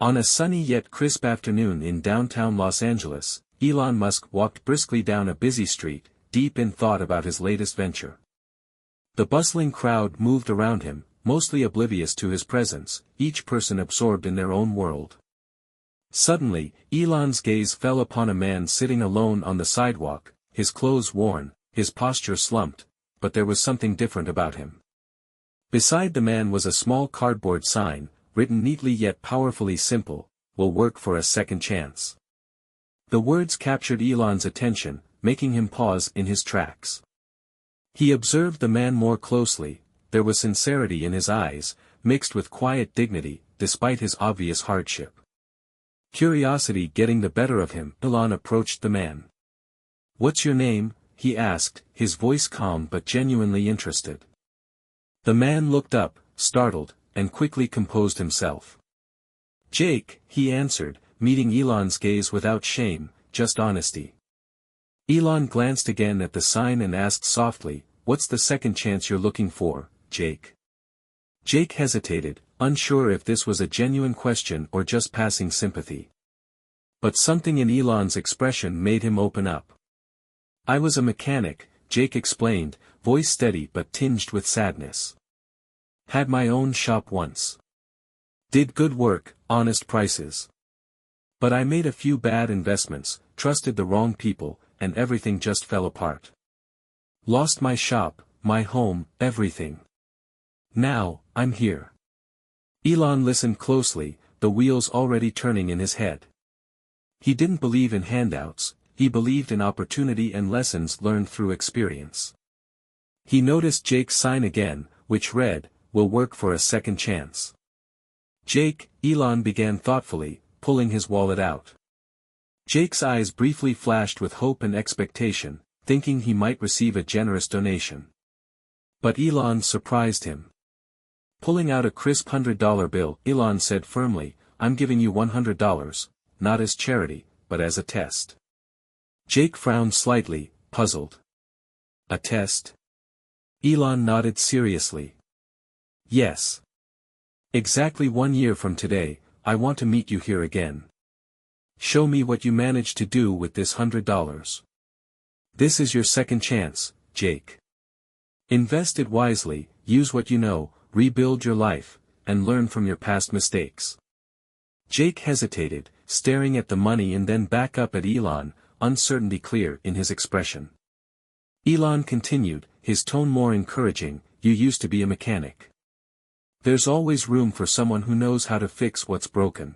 On a sunny yet crisp afternoon in downtown Los Angeles, Elon Musk walked briskly down a busy street, deep in thought about his latest venture. The bustling crowd moved around him, mostly oblivious to his presence, each person absorbed in their own world. Suddenly, Elon's gaze fell upon a man sitting alone on the sidewalk, his clothes worn, his posture slumped, but there was something different about him. Beside the man was a small cardboard sign, written neatly yet powerfully simple, "Will work for a second chance." The words captured Elon's attention, making him pause in his tracks. He observed the man more closely. There was sincerity in his eyes, mixed with quiet dignity, despite his obvious hardship. Curiosity getting the better of him, Elon approached the man. "What's your name?" he asked, his voice calm but genuinely interested. The man looked up, startled, and quickly composed himself. "Jake," he answered, meeting Elon's gaze without shame, just honesty. Elon glanced again at the sign and asked softly, "What's the second chance you're looking for, Jake?" Jake hesitated, unsure if this was a genuine question or just passing sympathy. But something in Elon's expression made him open up. "I was a mechanic," Jake explained, voice steady but tinged with sadness. "Had my own shop once. Did good work, honest prices. But I made a few bad investments, trusted the wrong people, and everything just fell apart. Lost my shop, my home, everything. Now, I'm here." Elon listened closely, the wheels already turning in his head. He didn't believe in handouts, he believed in opportunity and lessons learned through experience. He noticed Jake's sign again, which read, "Will work for a second chance." "Jake," Elon began thoughtfully, pulling his wallet out. Jake's eyes briefly flashed with hope and expectation, thinking he might receive a generous donation. But Elon surprised him. Pulling out a crisp $100 bill, Elon said firmly, "I'm giving you $100, not as charity, but as a test." Jake frowned slightly, puzzled. "A test?" Elon nodded seriously. "Yes. Exactly 1 year from today, I want to meet you here again. Show me what you managed to do with this $100. This is your second chance, Jake. Invest it wisely, use what you know, rebuild your life, and learn from your past mistakes." Jake hesitated, staring at the money and then back up at Elon, uncertainty clear in his expression. Elon continued, his tone more encouraging, "You used to be a mechanic. There's always room for someone who knows how to fix what's broken.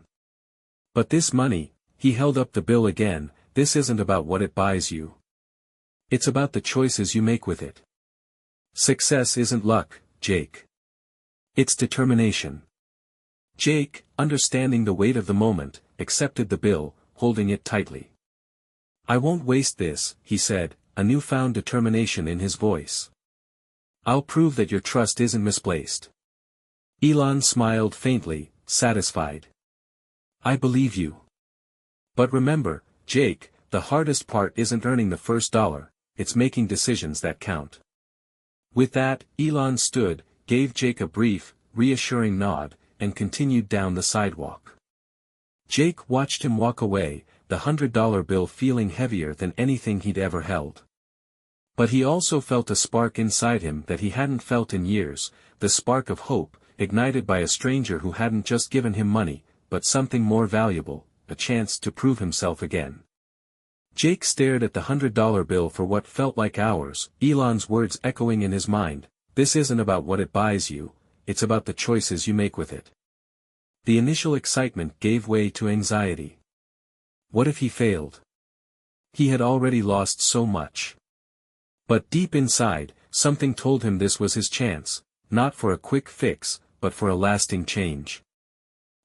But this money," he held up the bill again, "this isn't about what it buys you. It's about the choices you make with it. Success isn't luck, Jake. It's determination." Jake, understanding the weight of the moment, accepted the bill, holding it tightly. "I won't waste this," he said, a newfound determination in his voice. "I'll prove that your trust isn't misplaced." Elon smiled faintly, satisfied. "I believe you. But remember, Jake, the hardest part isn't earning the first dollar, it's making decisions that count." With that, Elon stood, gave Jake a brief, reassuring nod, and continued down the sidewalk. Jake watched him walk away, the $100 bill feeling heavier than anything he'd ever held. But he also felt a spark inside him that he hadn't felt in years, the spark of hope, ignited by a stranger who hadn't just given him money, but something more valuable, a chance to prove himself again. Jake stared at the $100 bill for what felt like hours, Elon's words echoing in his mind, "This isn't about what it buys you, it's about the choices you make with it." The initial excitement gave way to anxiety. What if he failed? He had already lost so much. But deep inside, something told him this was his chance, not for a quick fix, but for a lasting change.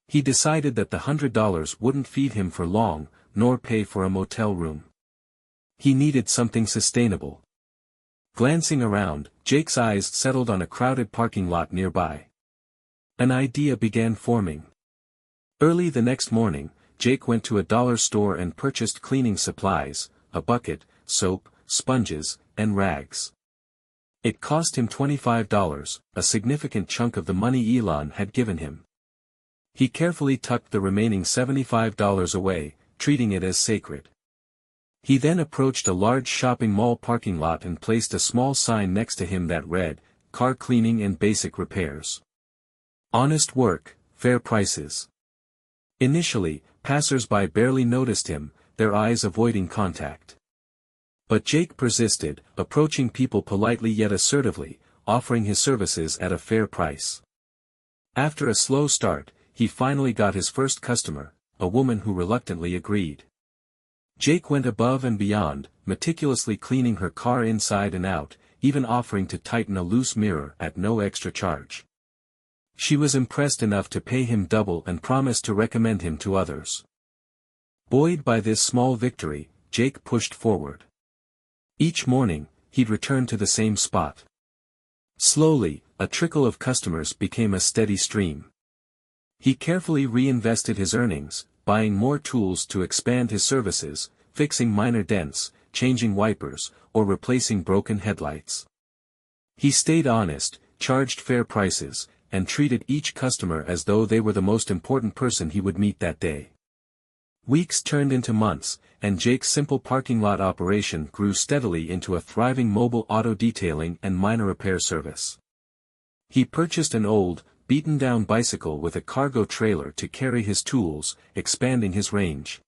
He decided that the $100 wouldn't feed him for long, nor pay for a motel room. He needed something sustainable. Glancing around, Jake's eyes settled on a crowded parking lot nearby. An idea began forming. Early the next morning, Jake went to a dollar store and purchased cleaning supplies, a bucket, soap, sponges, and rags. It cost him $25, a significant chunk of the money Elon had given him. He carefully tucked the remaining $75 away, treating it as sacred. He then approached a large shopping mall parking lot and placed a small sign next to him that read, "Car cleaning and basic repairs. Honest work, fair prices." Initially, passers-by barely noticed him, their eyes avoiding contact. But Jake persisted, approaching people politely yet assertively, offering his services at a fair price. After a slow start, he finally got his first customer, a woman who reluctantly agreed. Jake went above and beyond, meticulously cleaning her car inside and out, even offering to tighten a loose mirror at no extra charge. She was impressed enough to pay him double and promised to recommend him to others. Buoyed by this small victory, Jake pushed forward. Each morning, he'd return to the same spot. Slowly, a trickle of customers became a steady stream. He carefully reinvested his earnings, buying more tools to expand his services, fixing minor dents, changing wipers, or replacing broken headlights. He stayed honest, charged fair prices, and treated each customer as though they were the most important person he would meet that day. Weeks turned into months, and Jake's simple parking lot operation grew steadily into a thriving mobile auto detailing and minor repair service. He purchased an old, beaten-down bicycle with a cargo trailer to carry his tools, expanding his range.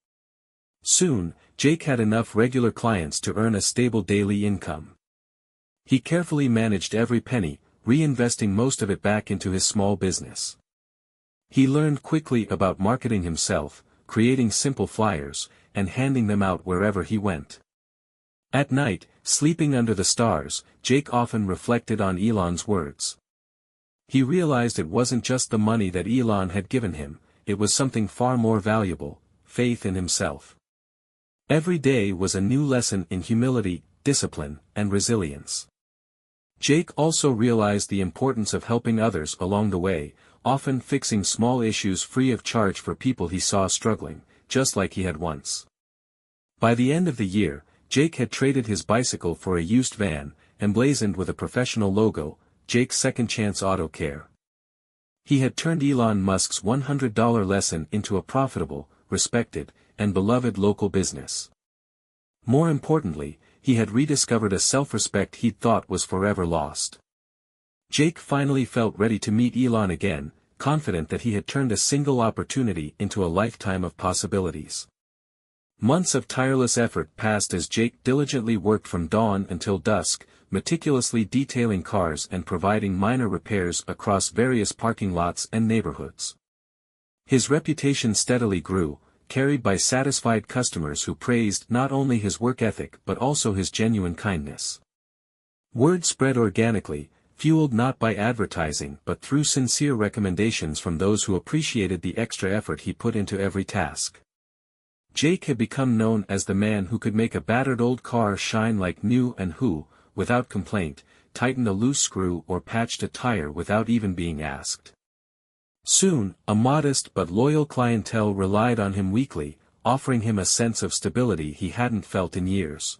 Soon, Jake had enough regular clients to earn a stable daily income. He carefully managed every penny, reinvesting most of it back into his small business. He learned quickly about marketing himself, creating simple flyers, and handing them out wherever he went. At night, sleeping under the stars, Jake often reflected on Elon's words. He realized it wasn't just the money that Elon had given him, it was something far more valuable, faith in himself. Every day was a new lesson in humility, discipline, and resilience. Jake also realized the importance of helping others along the way, often fixing small issues free of charge for people he saw struggling, just like he had once. By the end of the year, Jake had traded his bicycle for a used van, emblazoned with a professional logo, Jake's Second Chance Auto Care. He had turned Elon Musk's $100 lesson into a profitable, respected, and beloved local business. More importantly, he had rediscovered a self-respect he'd thought was forever lost. Jake finally felt ready to meet Elon again, confident that he had turned a single opportunity into a lifetime of possibilities. Months of tireless effort passed as Jake diligently worked from dawn until dusk, meticulously detailing cars and providing minor repairs across various parking lots and neighborhoods. His reputation steadily grew, carried by satisfied customers who praised not only his work ethic but also his genuine kindness. Word spread organically, fueled not by advertising but through sincere recommendations from those who appreciated the extra effort he put into every task. Jake had become known as the man who could make a battered old car shine like new and who, without complaint, tightened a loose screw or patched a tire without even being asked. Soon, a modest but loyal clientele relied on him weekly, offering him a sense of stability he hadn't felt in years.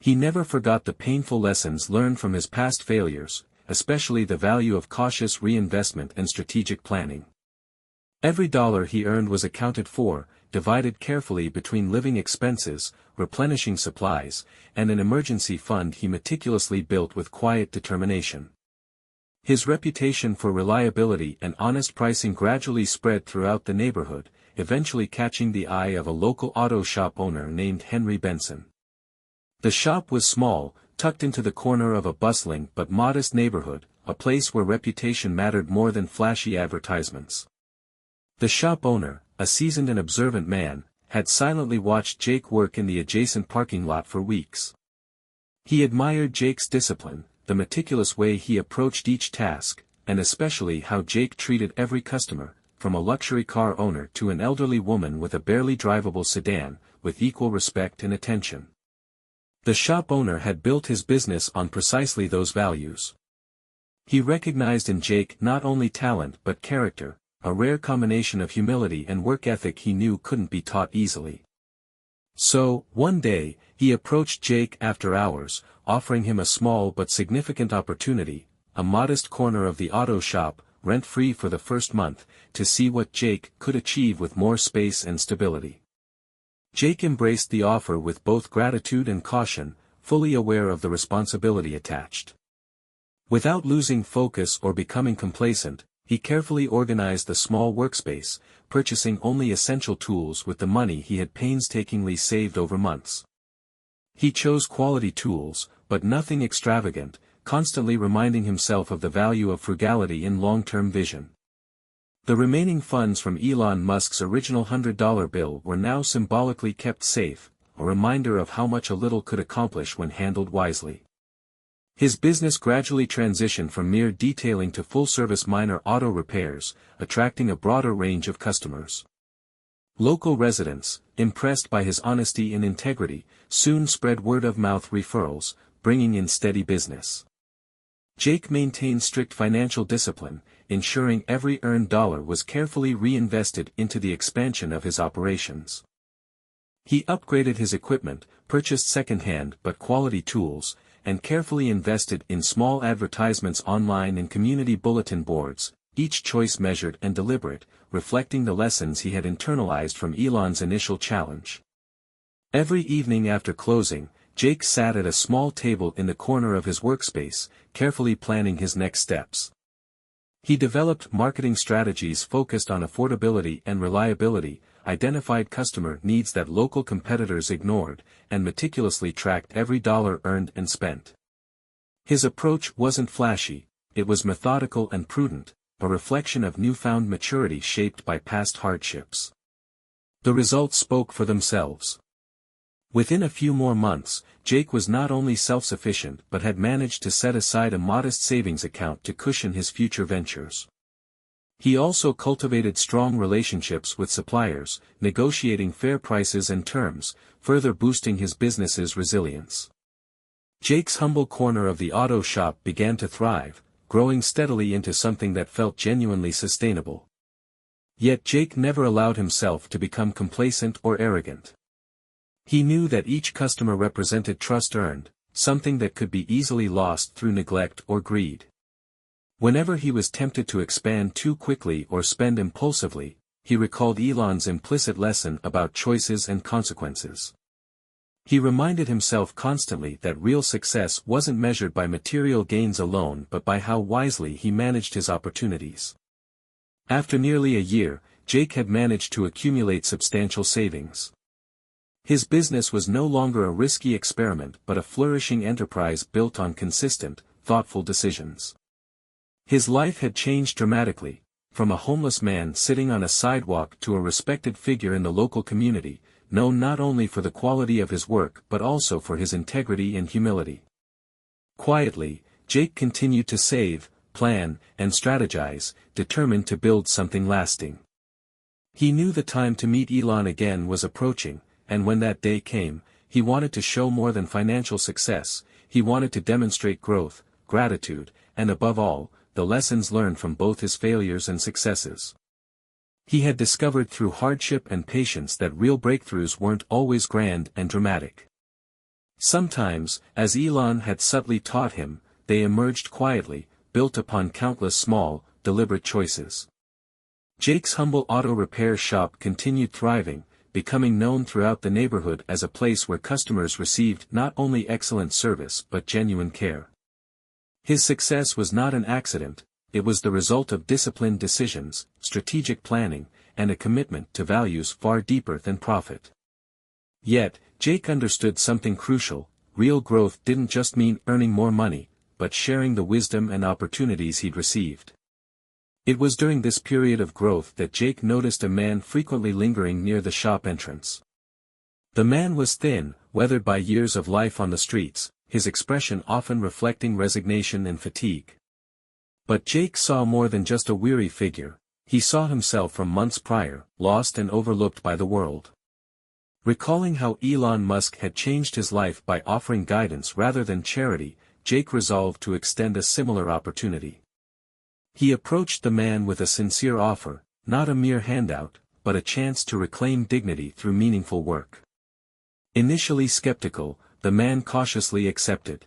He never forgot the painful lessons learned from his past failures, especially the value of cautious reinvestment and strategic planning. Every dollar he earned was accounted for, divided carefully between living expenses, replenishing supplies, and an emergency fund he meticulously built with quiet determination. His reputation for reliability and honest pricing gradually spread throughout the neighborhood, eventually catching the eye of a local auto shop owner named Henry Benson. The shop was small, tucked into the corner of a bustling but modest neighborhood, a place where reputation mattered more than flashy advertisements. The shop owner, a seasoned and observant man, had silently watched Jake work in the adjacent parking lot for weeks. He admired Jake's discipline, the meticulous way he approached each task, and especially how Jake treated every customer, from a luxury car owner to an elderly woman with a barely drivable sedan, with equal respect and attention. The shop owner had built his business on precisely those values. He recognized in Jake not only talent but character, a rare combination of humility and work ethic he knew couldn't be taught easily. So, one day, he approached Jake after hours, offering him a small but significant opportunity, a modest corner of the auto shop, rent-free for the first month, to see what Jake could achieve with more space and stability. Jake embraced the offer with both gratitude and caution, fully aware of the responsibility attached. Without losing focus or becoming complacent, he carefully organized the small workspace, purchasing only essential tools with the money he had painstakingly saved over months. He chose quality tools, but nothing extravagant, constantly reminding himself of the value of frugality in long-term vision. The remaining funds from Elon Musk's original $100 bill were now symbolically kept safe, a reminder of how much a little could accomplish when handled wisely. His business gradually transitioned from mere detailing to full-service minor auto repairs, attracting a broader range of customers. Local residents, impressed by his honesty and integrity, soon spread word-of-mouth referrals, bringing in steady business. Jake maintained strict financial discipline, ensuring every earned dollar was carefully reinvested into the expansion of his operations. He upgraded his equipment, purchased second-hand but quality tools, and carefully invested in small advertisements online and community bulletin boards, each choice measured and deliberate, reflecting the lessons he had internalized from Elon's initial challenge. Every evening after closing, Jake sat at a small table in the corner of his workspace, carefully planning his next steps. He developed marketing strategies focused on affordability and reliability, identified customer needs that local competitors ignored, and meticulously tracked every dollar earned and spent. His approach wasn't flashy, it was methodical and prudent, a reflection of newfound maturity shaped by past hardships. The results spoke for themselves. Within a few more months, Jake was not only self-sufficient but had managed to set aside a modest savings account to cushion his future ventures. He also cultivated strong relationships with suppliers, negotiating fair prices and terms, further boosting his business's resilience. Jake's humble corner of the auto shop began to thrive, growing steadily into something that felt genuinely sustainable. Yet Jake never allowed himself to become complacent or arrogant. He knew that each customer represented trust earned, something that could be easily lost through neglect or greed. Whenever he was tempted to expand too quickly or spend impulsively, he recalled Elon's implicit lesson about choices and consequences. He reminded himself constantly that real success wasn't measured by material gains alone but by how wisely he managed his opportunities. After nearly a year, Jake had managed to accumulate substantial savings. His business was no longer a risky experiment but a flourishing enterprise built on consistent, thoughtful decisions. His life had changed dramatically, from a homeless man sitting on a sidewalk to a respected figure in the local community, known not only for the quality of his work but also for his integrity and humility. Quietly, Jake continued to save, plan, and strategize, determined to build something lasting. He knew the time to meet Elon again was approaching, and when that day came, he wanted to show more than financial success, he wanted to demonstrate growth, gratitude, and above all, the lessons learned from both his failures and successes. He had discovered through hardship and patience that real breakthroughs weren't always grand and dramatic. Sometimes, as Elon had subtly taught him, they emerged quietly, built upon countless small, deliberate choices. Jake's humble auto repair shop continued thriving, becoming known throughout the neighborhood as a place where customers received not only excellent service but genuine care. His success was not an accident, it was the result of disciplined decisions, strategic planning, and a commitment to values far deeper than profit. Yet, Jake understood something crucial: real growth didn't just mean earning more money, but sharing the wisdom and opportunities he'd received. It was during this period of growth that Jake noticed a man frequently lingering near the shop entrance. The man was thin, weathered by years of life on the streets, his expression often reflecting resignation and fatigue. But Jake saw more than just a weary figure, he saw himself from months prior, lost and overlooked by the world. Recalling how Elon Musk had changed his life by offering guidance rather than charity, Jake resolved to extend a similar opportunity. He approached the man with a sincere offer, not a mere handout, but a chance to reclaim dignity through meaningful work. Initially skeptical, the man cautiously accepted.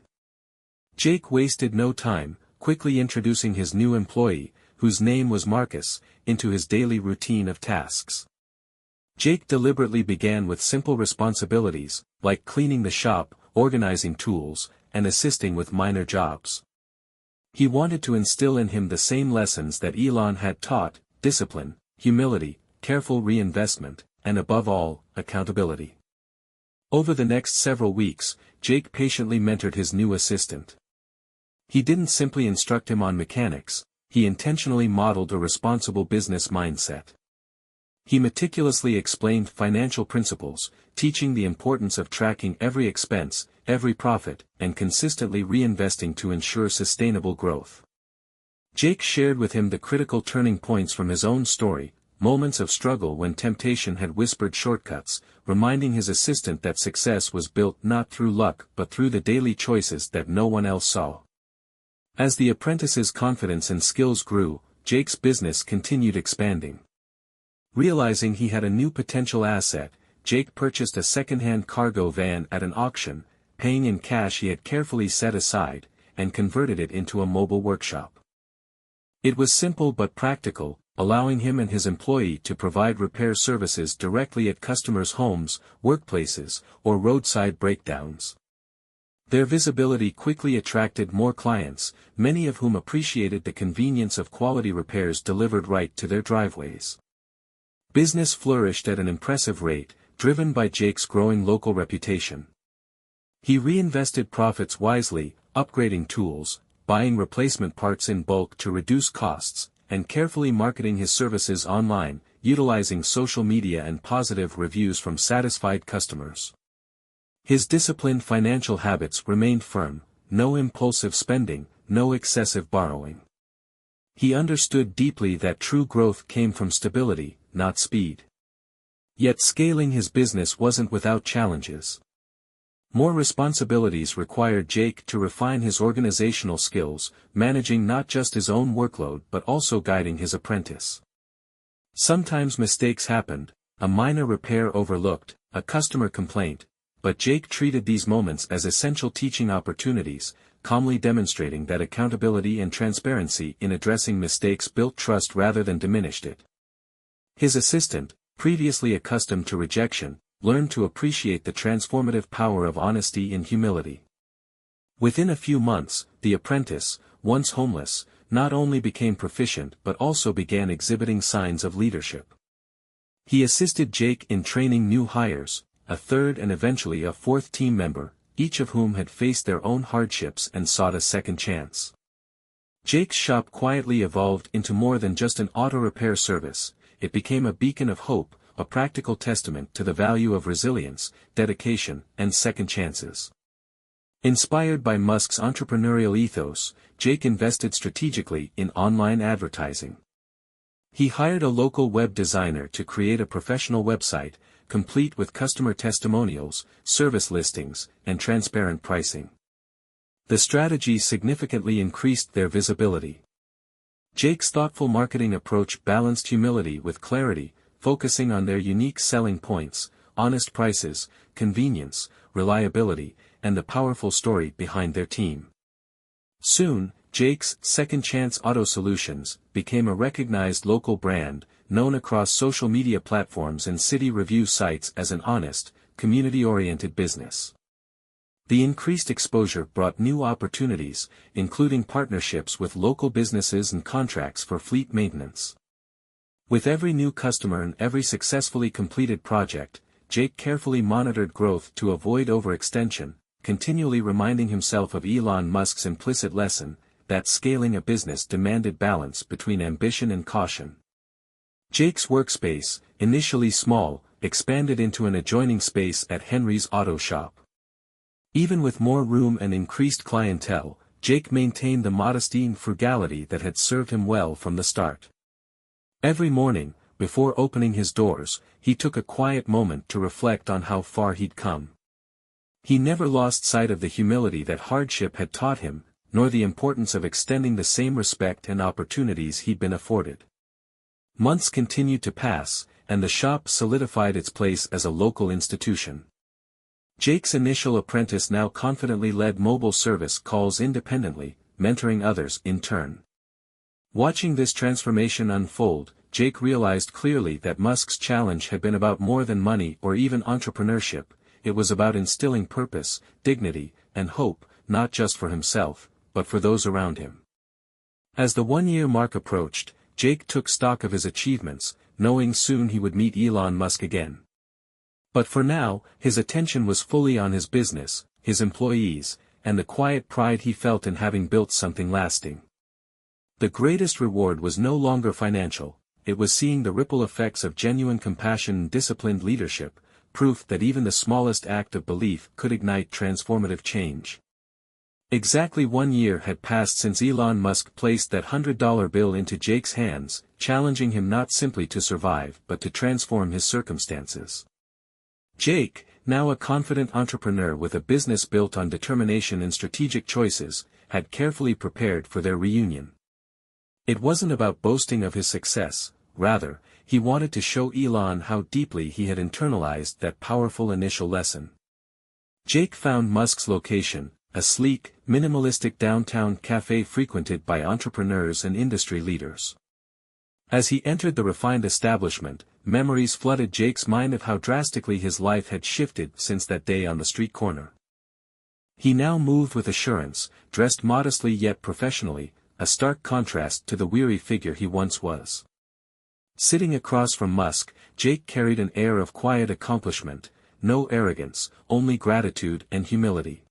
Jake wasted no time, quickly introducing his new employee, whose name was Marcus, into his daily routine of tasks. Jake deliberately began with simple responsibilities, like cleaning the shop, organizing tools, and assisting with minor jobs. He wanted to instill in him the same lessons that Elon had taught: discipline, humility, careful reinvestment, and above all, accountability. Over the next several weeks, Jake patiently mentored his new assistant. He didn't simply instruct him on mechanics, he intentionally modeled a responsible business mindset. He meticulously explained financial principles, teaching the importance of tracking every expense, every profit, and consistently reinvesting to ensure sustainable growth. Jake shared with him the critical turning points from his own story, moments of struggle when temptation had whispered shortcuts, reminding his assistant that success was built not through luck but through the daily choices that no one else saw. As the apprentice's confidence and skills grew, Jake's business continued expanding. Realizing he had a new potential asset, Jake purchased a second-hand cargo van at an auction, paying in cash he had carefully set aside, and converted it into a mobile workshop. It was simple but practical, allowing him and his employee to provide repair services directly at customers' homes, workplaces, or roadside breakdowns. Their visibility quickly attracted more clients, many of whom appreciated the convenience of quality repairs delivered right to their driveways. Business flourished at an impressive rate, driven by Jake's growing local reputation. He reinvested profits wisely, upgrading tools, buying replacement parts in bulk to reduce costs, and carefully marketing his services online, utilizing social media and positive reviews from satisfied customers. His disciplined financial habits remained firm: no impulsive spending, no excessive borrowing. He understood deeply that true growth came from stability, not speed. Yet scaling his business wasn't without challenges. More responsibilities required Jake to refine his organizational skills, managing not just his own workload but also guiding his apprentice. Sometimes mistakes happened, a minor repair overlooked, a customer complaint, but Jake treated these moments as essential teaching opportunities, calmly demonstrating that accountability and transparency in addressing mistakes built trust rather than diminished it. His assistant, previously accustomed to rejection, learned to appreciate the transformative power of honesty and humility. Within a few months, the apprentice, once homeless, not only became proficient but also began exhibiting signs of leadership. He assisted Jake in training new hires, a third and eventually a fourth team member, each of whom had faced their own hardships and sought a second chance. Jake's shop quietly evolved into more than just an auto repair service. It became a beacon of hope, a practical testament to the value of resilience, dedication, and second chances. Inspired by Musk's entrepreneurial ethos, Jake invested strategically in online advertising. He hired a local web designer to create a professional website, complete with customer testimonials, service listings, and transparent pricing. The strategy significantly increased their visibility. Jake's thoughtful marketing approach balanced humility with clarity, focusing on their unique selling points: honest prices, convenience, reliability, and the powerful story behind their team. Soon, Jake's Second Chance Auto Solutions became a recognized local brand, known across social media platforms and city review sites as an honest, community-oriented business. The increased exposure brought new opportunities, including partnerships with local businesses and contracts for fleet maintenance. With every new customer and every successfully completed project, Jake carefully monitored growth to avoid overextension, continually reminding himself of Elon Musk's implicit lesson, that scaling a business demanded balance between ambition and caution. Jake's workspace, initially small, expanded into an adjoining space at Henry's auto shop. Even with more room and increased clientele, Jake maintained the modesty and frugality that had served him well from the start. Every morning, before opening his doors, he took a quiet moment to reflect on how far he'd come. He never lost sight of the humility that hardship had taught him, nor the importance of extending the same respect and opportunities he'd been afforded. Months continued to pass, and the shop solidified its place as a local institution. Jake's initial apprentice now confidently led mobile service calls independently, mentoring others in turn. Watching this transformation unfold, Jake realized clearly that Musk's challenge had been about more than money or even entrepreneurship. It was about instilling purpose, dignity, and hope, not just for himself, but for those around him. As the one-year mark approached, Jake took stock of his achievements, knowing soon he would meet Elon Musk again. But for now, his attention was fully on his business, his employees, and the quiet pride he felt in having built something lasting. The greatest reward was no longer financial, it was seeing the ripple effects of genuine compassion and disciplined leadership, proof that even the smallest act of belief could ignite transformative change. Exactly 1 year had passed since Elon Musk placed that $100 bill into Jake's hands, challenging him not simply to survive but to transform his circumstances. Jake, now a confident entrepreneur with a business built on determination and strategic choices, had carefully prepared for their reunion. It wasn't about boasting of his success, rather, he wanted to show Elon how deeply he had internalized that powerful initial lesson. Jake found Musk's location, a sleek, minimalistic downtown cafe frequented by entrepreneurs and industry leaders. As he entered the refined establishment, memories flooded Jake's mind of how drastically his life had shifted since that day on the street corner. He now moved with assurance, dressed modestly yet professionally, a stark contrast to the weary figure he once was. Sitting across from Musk, Jake carried an air of quiet accomplishment, no arrogance, only gratitude and humility.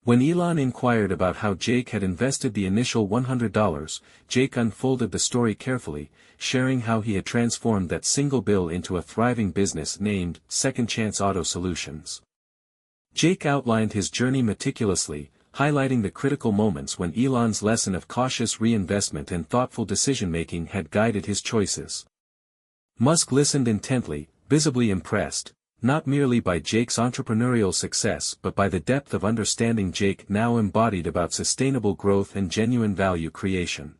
When Elon inquired about how Jake had invested the initial $100, Jake unfolded the story carefully, sharing how he had transformed that single bill into a thriving business named Second Chance Auto Solutions. Jake outlined his journey meticulously, highlighting the critical moments when Elon's lesson of cautious reinvestment and thoughtful decision-making had guided his choices. Musk listened intently, visibly impressed, not merely by Jake's entrepreneurial success but by the depth of understanding Jake now embodied about sustainable growth and genuine value creation.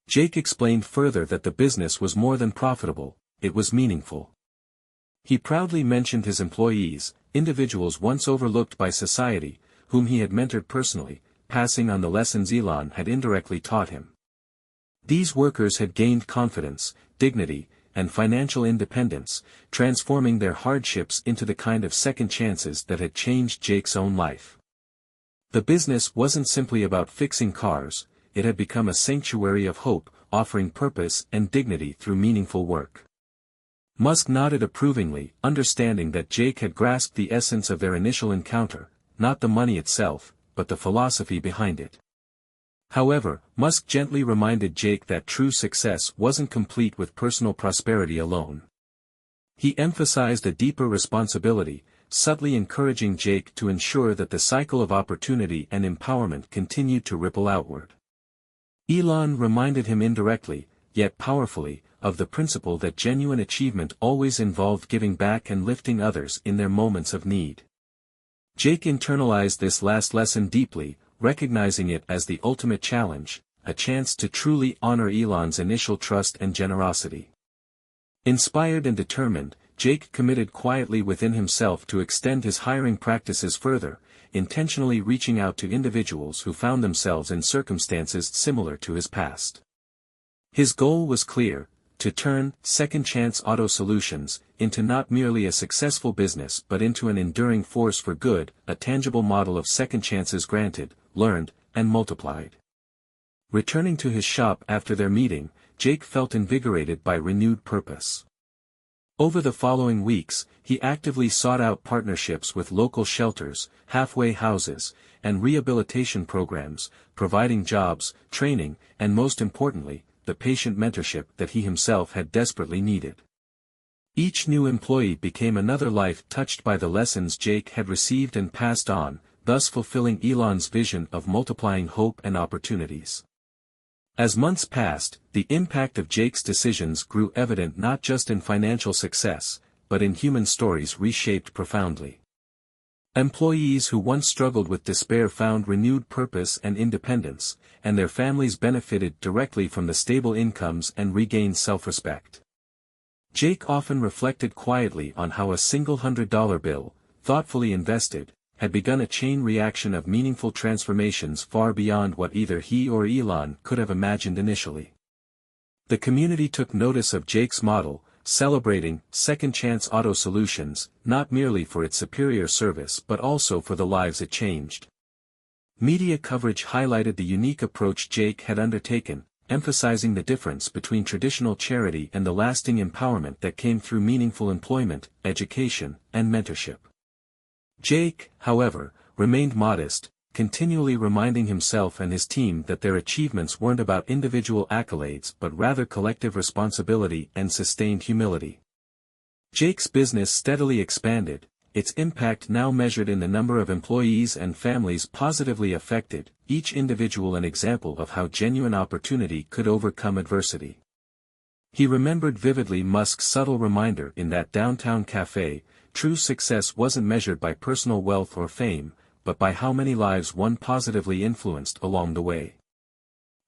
Jake explained further that the business was more than profitable, it was meaningful. He proudly mentioned his employees, individuals once overlooked by society, whom he had mentored personally, passing on the lessons Elon had indirectly taught him. These workers had gained confidence, dignity, and financial independence, transforming their hardships into the kind of second chances that had changed Jake's own life. The business wasn't simply about fixing cars, it had become a sanctuary of hope, offering purpose and dignity through meaningful work. Musk nodded approvingly, understanding that Jake had grasped the essence of their initial encounter, not the money itself, but the philosophy behind it. However, Musk gently reminded Jake that true success wasn't complete with personal prosperity alone. He emphasized a deeper responsibility, subtly encouraging Jake to ensure that the cycle of opportunity and empowerment continued to ripple outward. Elon reminded him indirectly, yet powerfully, of the principle that genuine achievement always involved giving back and lifting others in their moments of need. Jake internalized this last lesson deeply, recognizing it as the ultimate challenge, a chance to truly honor Elon's initial trust and generosity. Inspired and determined, Jake committed quietly within himself to extend his hiring practices further, intentionally reaching out to individuals who found themselves in circumstances similar to his past. His goal was clear: to turn Second Chance Auto Solutions into not merely a successful business but into an enduring force for good, a tangible model of second chances granted, learned, and multiplied. Returning to his shop after their meeting, Jake felt invigorated by renewed purpose. Over the following weeks, he actively sought out partnerships with local shelters, halfway houses, and rehabilitation programs, providing jobs, training, and most importantly, the patient mentorship that he himself had desperately needed. Each new employee became another life touched by the lessons Jake had received and passed on, thus fulfilling Elon's vision of multiplying hope and opportunities. As months passed, the impact of Jake's decisions grew evident not just in financial success, but in human stories reshaped profoundly. Employees who once struggled with despair found renewed purpose and independence, and their families benefited directly from the stable incomes and regained self-respect. Jake often reflected quietly on how a single $100 bill, thoughtfully invested, had begun a chain reaction of meaningful transformations far beyond what either he or Elon could have imagined initially. The community took notice of Jake's model, celebrating Second Chance Auto Solutions, not merely for its superior service but also for the lives it changed. Media coverage highlighted the unique approach Jake had undertaken, emphasizing the difference between traditional charity and the lasting empowerment that came through meaningful employment, education, and mentorship. Jake, however, remained modest, continually reminding himself and his team that their achievements weren't about individual accolades but rather collective responsibility and sustained humility. Jake's business steadily expanded, its impact now measured in the number of employees and families positively affected, each individual an example of how genuine opportunity could overcome adversity. He remembered vividly Musk's subtle reminder in that downtown cafe: true success wasn't measured by personal wealth or fame, but by how many lives one positively influenced along the way.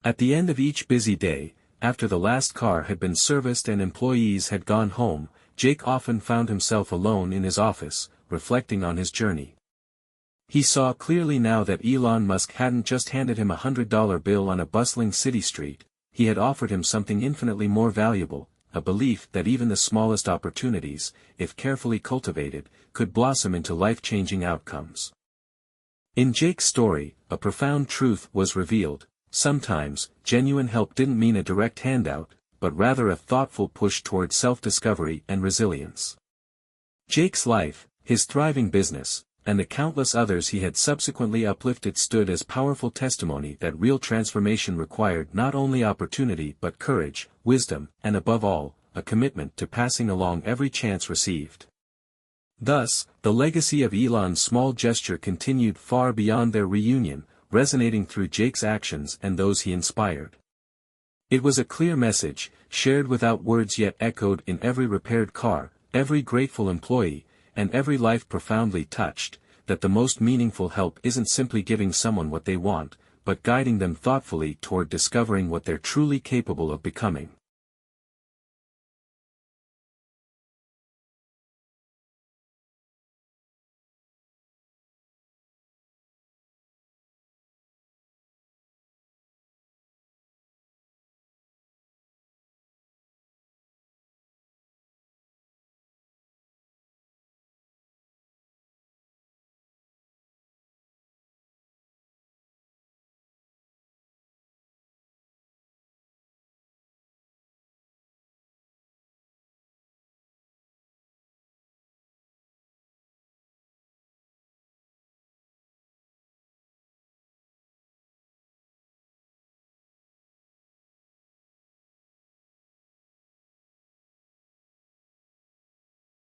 At the end of each busy day, after the last car had been serviced and employees had gone home, Jake often found himself alone in his office, reflecting on his journey. He saw clearly now that Elon Musk hadn't just handed him $100 bill on a bustling city street, he had offered him something infinitely more valuable, a belief that even the smallest opportunities, if carefully cultivated, could blossom into life-changing outcomes. In Jake's story, a profound truth was revealed: sometimes, genuine help didn't mean a direct handout, but rather a thoughtful push toward self-discovery and resilience. Jake's life, his thriving business, and the countless others he had subsequently uplifted stood as powerful testimony that real transformation required not only opportunity but courage, wisdom, and above all, a commitment to passing along every chance received. Thus, the legacy of Elon's small gesture continued far beyond their reunion, resonating through Jake's actions and those he inspired. It was a clear message, shared without words yet echoed in every repaired car, every grateful employee, and every life profoundly touched, that the most meaningful help isn't simply giving someone what they want, but guiding them thoughtfully toward discovering what they're truly capable of becoming.